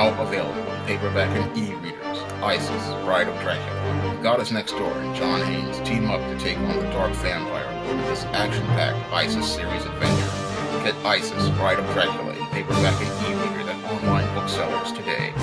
now available in paperback and e-readers. ISIS, Bride of Dracula. Goddess Next Door and John Haynes team up to take on the Dark Vampire Lord in this action-packed ISIS series adventure. Get ISIS, Bride of Dracula in paperback and e-readers at online booksellers today.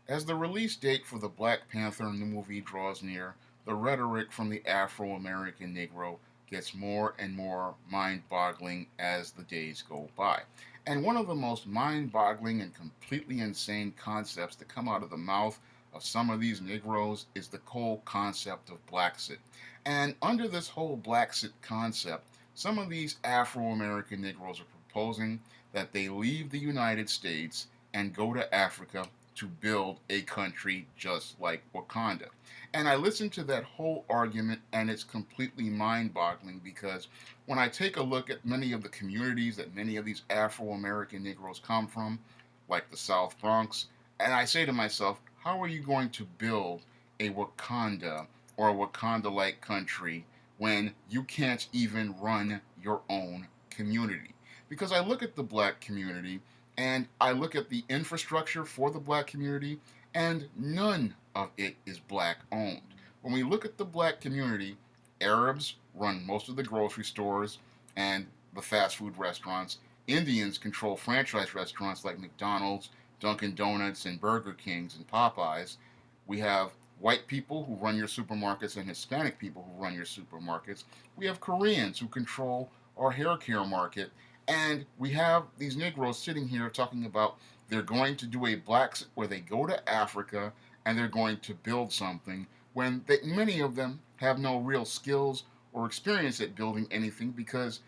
As the release date for the Black Panther new movie draws near, the rhetoric from the Afro-American Negro gets more and more mind-boggling as the days go by. And one of the most mind-boggling and completely insane concepts that come out of the mouth of some of these Negroes is the whole concept of BLAXIT. And under this whole BLAXIT concept, some of these Afro-American Negroes are proposing that they leave the United States and go to Africa to build a country just like Wakanda. And I listened to that whole argument, and it's completely mind-boggling because when I take a look at many of the communities that many of these Afro-American Negroes come from, like the South Bronx, and I say to myself, how are you going to build a Wakanda or a Wakanda-like country when you can't even run your own community? Because I look at the black community and I look at the infrastructure for the black community, and none of it is black owned. When we look at the black community, Arabs run most of the grocery stores and the fast food restaurants. Indians control franchise restaurants like McDonald's, Dunkin' Donuts, and Burger Kings and Popeyes. We have white people who run your supermarkets and Hispanic people who run your supermarkets. We have Koreans who control our hair care market. And we have these Negroes sitting here talking about they're going to do a BLAXIT where they go to Africa and they're going to build something when many of them have no real skills or experience at building anything because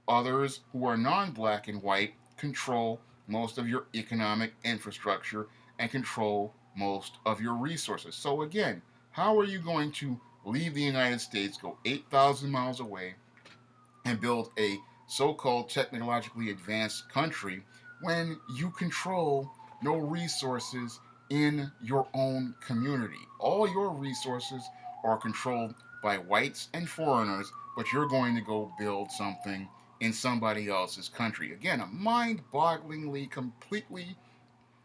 others who are non-black and white control most of your economic infrastructure and control most of your resources. So again, how are you going to leave the United States, go 8,000 miles away, and build a so-called technologically advanced country when you control no resources in your own community? All your resources are controlled by whites and foreigners, but you're going to go build something in somebody else's country. Again, a mind-bogglingly, completely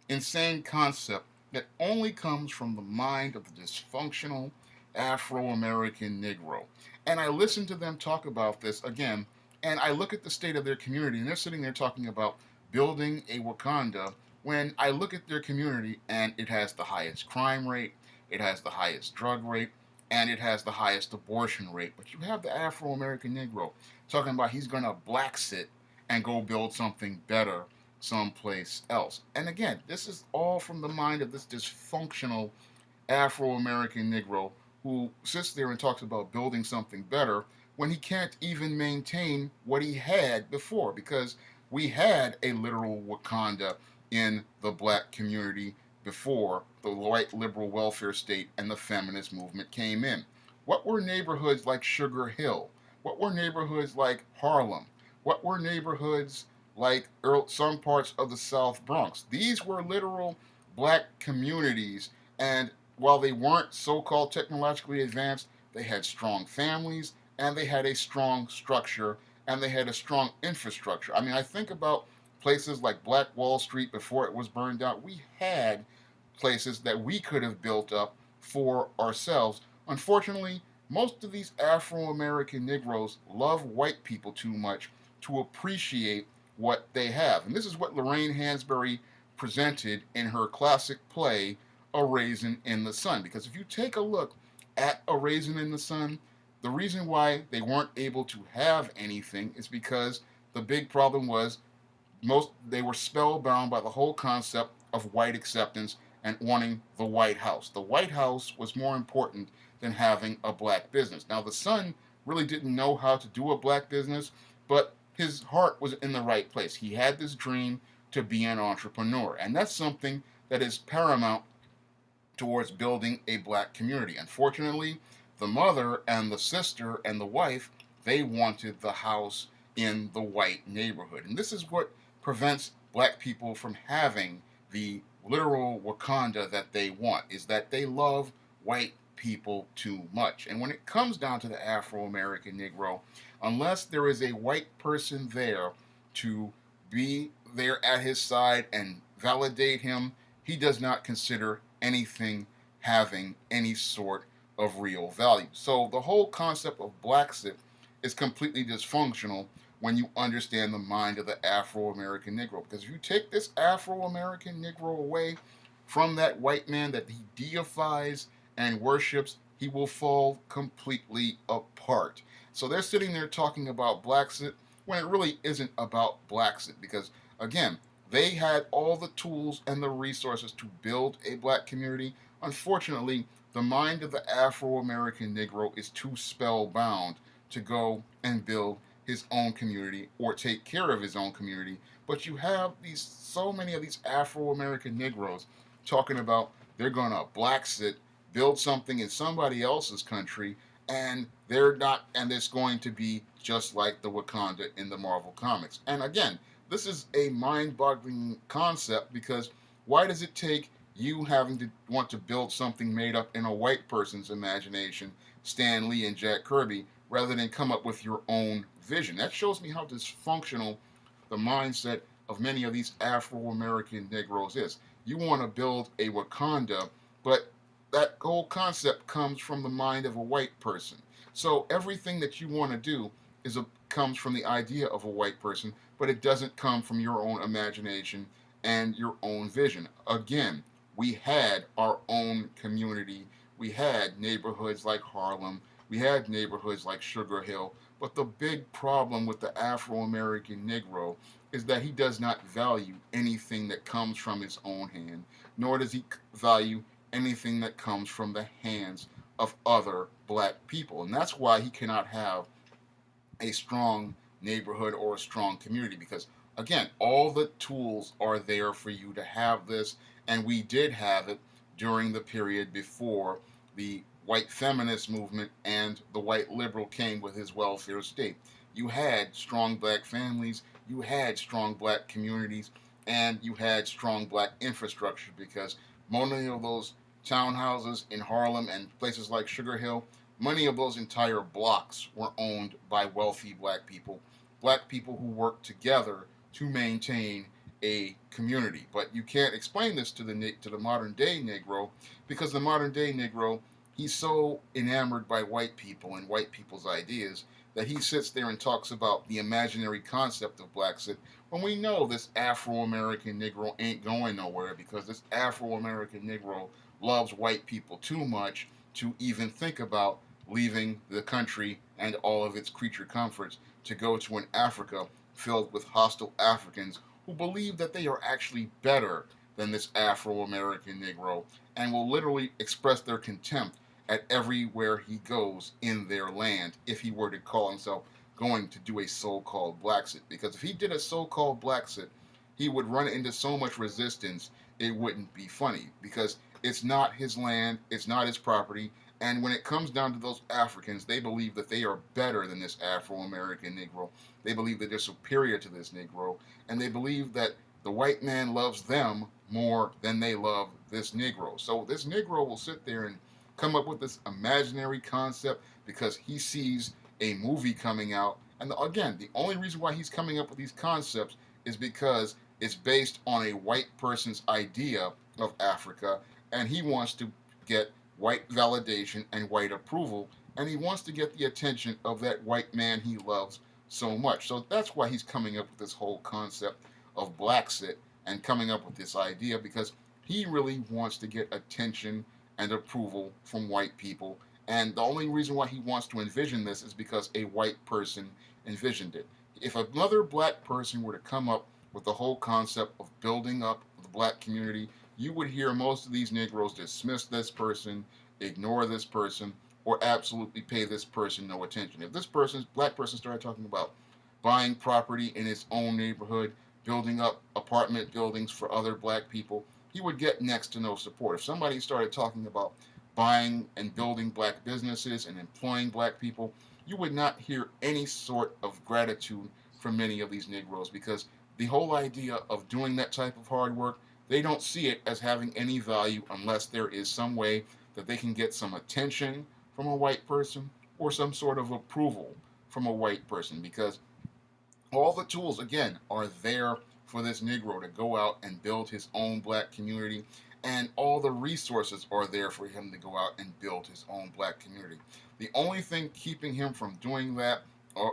insane concept that only comes from the mind of the dysfunctional Afro-American Negro. And I listen to them talk about this again, and I look at the state of their community, and they're sitting there talking about building a Wakanda when I look at their community and it has the highest crime rate, it has the highest drug rate, and it has the highest abortion rate. But you have the Afro-American Negro talking about he's going to BLAXIT and go build something better someplace else. And again, this is all from the mind of this dysfunctional Afro-American Negro who sits there and talks about building something better when he can't even maintain what he had before, because we had a literal Wakanda in the black community before the white liberal welfare state and the feminist movement came in. What were neighborhoods like Sugar Hill? What were neighborhoods like Harlem? What were neighborhoods like some parts of the South Bronx? These were literal black communities, and while they weren't so-called technologically advanced, they had strong families, and they had a strong structure, and they had a strong infrastructure. I mean, I think about places like Black Wall Street before it was burned down. We had places that we could have built up for ourselves. Unfortunately, most of these Afro-American Negroes love white people too much to appreciate what they have. And this is what Lorraine Hansberry presented in her classic play, A Raisin in the Sun. Because if you take a look at A Raisin in the Sun, the reason why they weren't able to have anything is because the big problem was they were spellbound by the whole concept of white acceptance and wanting the White House. The White House was more important than having a black business. Now, the son really didn't know how to do a black business, but his heart was in the right place. He had this dream to be an entrepreneur, and that's something that is paramount towards building a black community. Unfortunately, the mother and the sister and the wife, they wanted the house in the white neighborhood. And this is what prevents black people from having the literal Wakanda that they want, is that they love white people too much. And when it comes down to the Afro-American Negro, unless there is a white person there to be there at his side and validate him, he does not consider anything having any sort of real value. So the whole concept of BLAXIT is completely dysfunctional when you understand the mind of the Afro American Negro. Because if you take this Afro American Negro away from that white man that he deifies and worships, he will fall completely apart. So they're sitting there talking about BLAXIT when it really isn't about BLAXIT. Because, again, they had all the tools and the resources to build a black community. Unfortunately, the mind of the Afro American Negro is too spellbound to go and build his own community or take care of his own community. But you have so many of these Afro American Negroes talking about they're gonna BLAXIT, build something in somebody else's country, and they're not, and it's going to be just like the Wakanda in the Marvel comics. And again, this is a mind-boggling concept because why does it take you having to want to build something made up in a white person's imagination, Stan Lee and Jack Kirby, rather than come up with your own vision? That shows me how dysfunctional the mindset of many of these Afro American Negroes is. You want to build a Wakanda, but that whole concept comes from the mind of a white person. So everything that you want to do comes from the idea of a white person, but it doesn't come from your own imagination and your own vision. Again, we had our own community. We had neighborhoods like Harlem. We had neighborhoods like Sugar Hill. But the big problem with the Afro American Negro is that he does not value anything that comes from his own hand, nor does he value anything that comes from the hands of other black people. And that's why he cannot have a strong neighborhood or a strong community because, again, all the tools are there for you to have this, and we did have it during the period before the white feminist movement and the white liberal came with his welfare state. You had strong black families, you had strong black communities, and you had strong black infrastructure because many of those townhouses in Harlem and places like Sugar Hill, many of those entire blocks were owned by wealthy black people who worked together to maintain a community. But you can't explain this to the modern day Negro because the modern day Negro, he's so enamored by white people and white people's ideas that he sits there and talks about the imaginary concept of BLAXIT when we know this Afro-American Negro ain't going nowhere because this Afro-American Negro loves white people too much to even think about leaving the country and all of its creature comforts to go to an Africa filled with hostile Africans who believe that they are actually better than this Afro-American Negro and will literally express their contempt at everywhere he goes in their land if he were to call himself going to do a so-called BLAXIT. Because if he did a so-called BLAXIT, he would run into so much resistance it wouldn't be funny because it's not his land, it's not his property, and when it comes down to those Africans, they believe that they are better than this Afro-American Negro. They believe that they're superior to this Negro, and they believe that the white man loves them more than they love this Negro. So this Negro will sit there and come up with this imaginary concept because he sees a movie coming out. And again, the only reason why he's coming up with these concepts is because it's based on a white person's idea of Africa, and he wants to get white validation and white approval, and he wants to get the attention of that white man he loves so much. So that's why he's coming up with this whole concept of BLAXIT and coming up with this idea because he really wants to get attention and approval from white people. And the only reason why he wants to envision this is because a white person envisioned it. If another black person were to come up with the whole concept of building up the black community, you would hear most of these Negroes dismiss this person, ignore this person, or absolutely pay this person no attention. If this black person started talking about buying property in his own neighborhood, building up apartment buildings for other black people, he would get next to no support. If somebody started talking about buying and building black businesses and employing black people, you would not hear any sort of gratitude from many of these Negroes because the whole idea of doing that type of hard work, they don't see it as having any value unless there is some way that they can get some attention from a white person or some sort of approval from a white person because all the tools, again, are there for this Negro to go out and build his own black community, and all the resources are there for him to go out and build his own black community. The only thing keeping him from doing that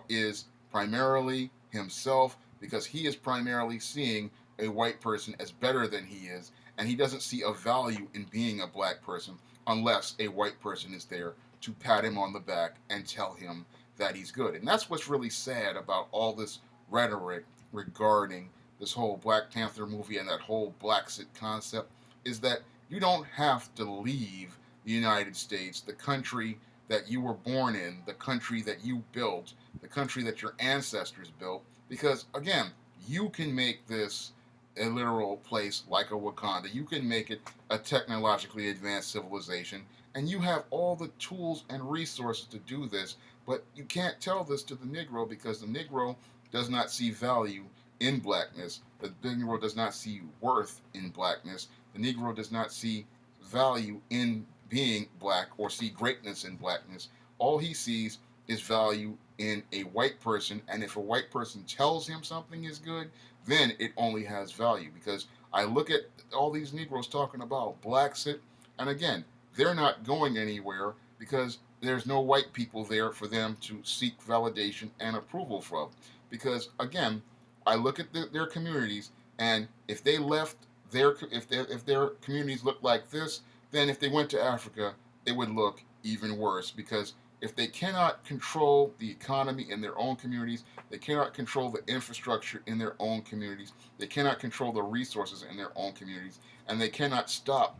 is primarily himself, because he is primarily seeing a white person as better than he is, and he doesn't see a value in being a black person unless a white person is there to pat him on the back and tell him that he's good. And that's what's really sad about all this rhetoric regarding this whole Black Panther movie and that whole BLAXIT concept, is that you don't have to leave the United States, the country that you were born in, the country that you built, the country that your ancestors built, because again, you can make this a literal place like a Wakanda. You can make it a technologically advanced civilization, and you have all the tools and resources to do this, but you can't tell this to the Negro because the Negro does not see value in blackness. The Negro does not see worth in blackness. The Negro does not see value in being black or see greatness in blackness. All he sees is value in a white person, and if a white person tells him something is good, then it only has value. Because I look at all these Negroes talking about BLAXIT, and again, they're not going anywhere because there's no white people there for them to seek validation and approval from. Because again, I look at their communities, and if they left if their communities look like this, then if they went to Africa, it would look even worse. Because if they cannot control the economy in their own communities, they cannot control the infrastructure in their own communities, they cannot control the resources in their own communities, and they cannot stop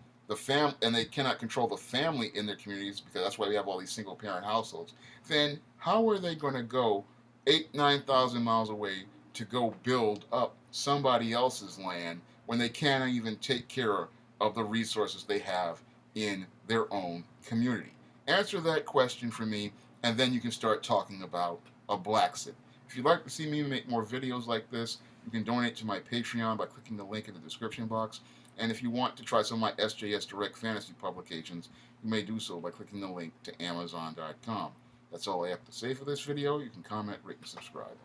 and they cannot control the family in their communities, because that's why we have all these single parent households, then how are they going to go 9,000 miles away to go build up somebody else's land when they can't even take care of the resources they have in their own community? Answer that question for me, and then you can start talking about a BLAXIT. If you'd like to see me make more videos like this, you can donate to my Patreon by clicking the link in the description box. And if you want to try some of my SJS Direct Fantasy publications, you may do so by clicking the link to Amazon.com. That's all I have to say for this video. You can comment, rate, and subscribe.